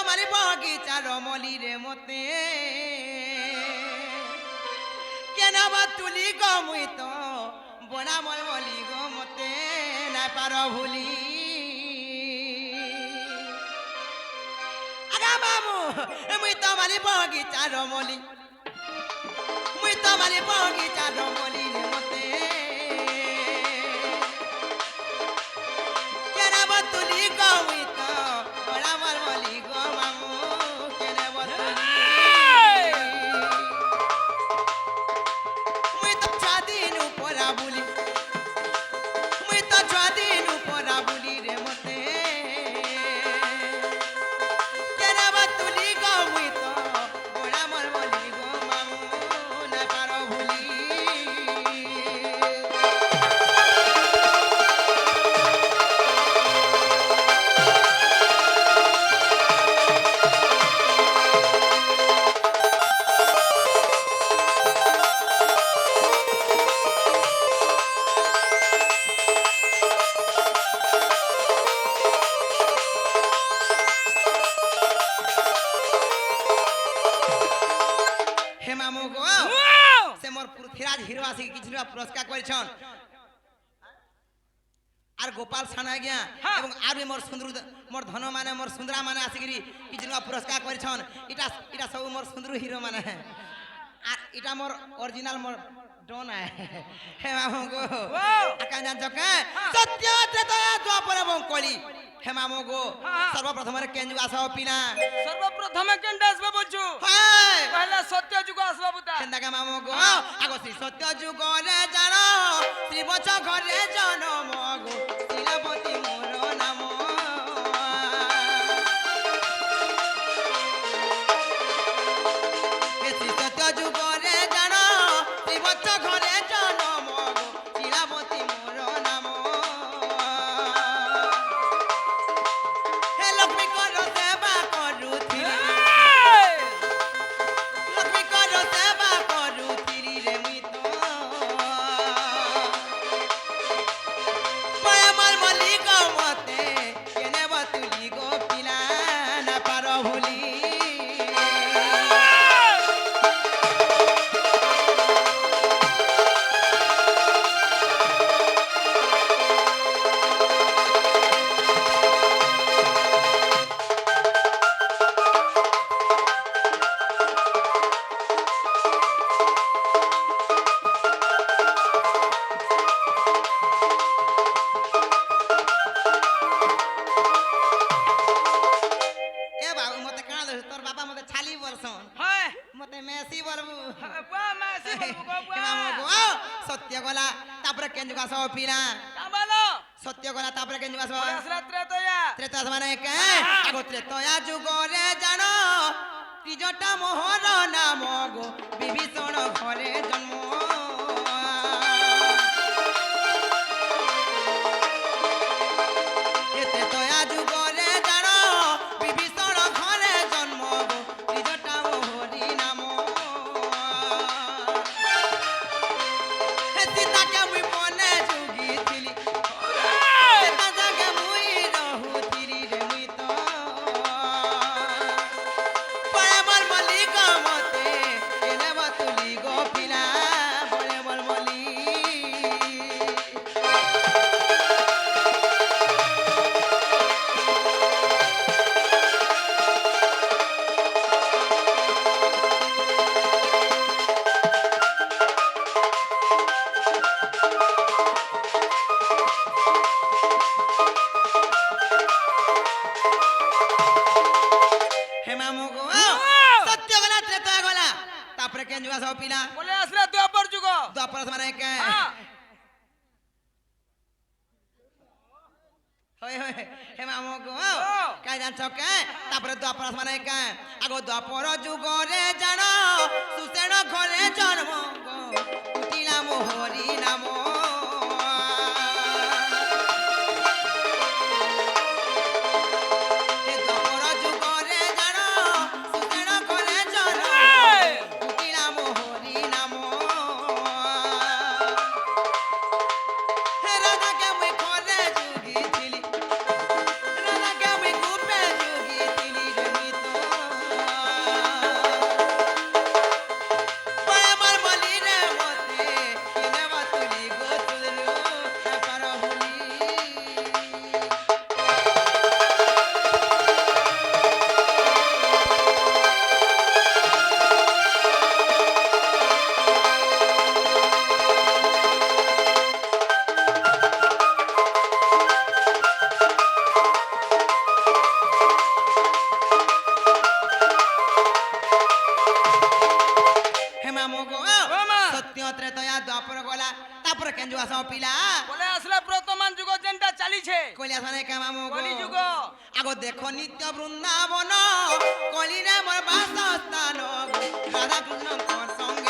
মারি বগিচা রমলি রে মতে কেন বা তুলি গো মুই তো বনা মলমলি গো মতে না পার ভুলি আগা বাবু মুই তো মারি বগিচা রমলি মুই তো মারি বগিচা রমলি রে মতে কেন বা তুলি গো মুই তো বনা মলমলি গো মামু কেন বা তুলি মুই তো ছাদিন উপরা বুলি মুই তো ছাদিন উপরা বুলি রে মতে কেন বা তুলি গো মুই তো বনা মলমলি গো মামু না পার ভুলি হে মামু গো সে মোর পৃথ্বীরাজ হিরো আসি কিছু পুরস্কার করেছন আর গোপাল সানা গিয়া এবং আর মোর সুন্দর মোর ধন মানে মোর সুন্দরা মানে আসিকি কিছু পুরস্কার করেছন এটা এটা সব মোর সুন্দর হিরো মানে আর এটা মোর অরিজিনাল মোর ডন হে মামু গো আকা জানছ কে সত্য ত্রেতয়া দ্বাপর এবং কলি হে মামু গো সর্বপ্রথমে কেন যুগ আসব পিলা সর্বপ্রথমে কেনটা আসবে বলছো হয় পহলা সত্য যুগ আসবে বুতা কেন্দাকে মামু গো আগো শ্রী সত্য যুগরে জান শ্রী বছ ঘরে জনম গো শিলাপতি মোর নাম হে শ্রী সত্য যুগরে জান শ্রী বছ ঘরে জনম গো শিলাপতি মোর নাম হে লক্ষ্মী কর সেবা করুথিলি লক্ষ্মী কর সেবা করুথিলি রে মুই তো পয়মার মলি গো মতে কেনে বতুলি গো পিলা না পার ভুলি এ বাবু মতে কাঁ দে তোর বাবা মতে ছালি বলছন হয় মতে মেসি বলবু বুয়া মাসি বলবো গো বুয়া মামু গো সত্য গলা তারপরে কেন যুগ আসব পিলা কাবালো সত্য গলা তারপরে কেন যুগ আসব আসলা ত্রেতয়া ত্রেতা মানে কে আগো ত্রেতয়া যুগরে জান ত্রিজটা মোহর নাম গো বিভীষণ ঘরে জন্ম এ ত্রেতয়া যুগরে জান বিভীষণ ঘরে জন্ম গো ত্রিজটা মোহরি নাম হে সীতাকে মুই মনে যুগিছিলি সীতা জাগে মুই রহুছিলি রে মুই তো পয়মার মলি গো মতে কেনে বতুলি গো পিলা পয়মার মলি হে মামু গো সত্য গলা ত্রেতা গলা তারপরে কেন যুগ আসব পিলা বলে আসলা দ্বাপর যুগ দ্বাপর মানে কে হয় হয় হে মামু গো কাই জানছ কে তারপরে দ্বাপর মানে কে আগো দ্বাপর যুগরে জান সুসেন ঘরে জন্ম গো উঠিলা মোহরি নাম হে দ্বাপর যুগরে জান সুসেন ঘরে জন্ম উঠিলা মোহরি নাম হে রাজাকে মুই ঘরে যুগিছিলি রাজাকে মুই কূপে যুগিছিলি রে মুই পিলা বলে আসলে বর্তমান যুগ যেটা চালিছে কইলা সানে কামামু কলি যুগ আগো দেখো নিত্য বৃন্দাবন কলিরে মোর বাসস্থান রাধা কৃষ্ণ তোর সঙ্গে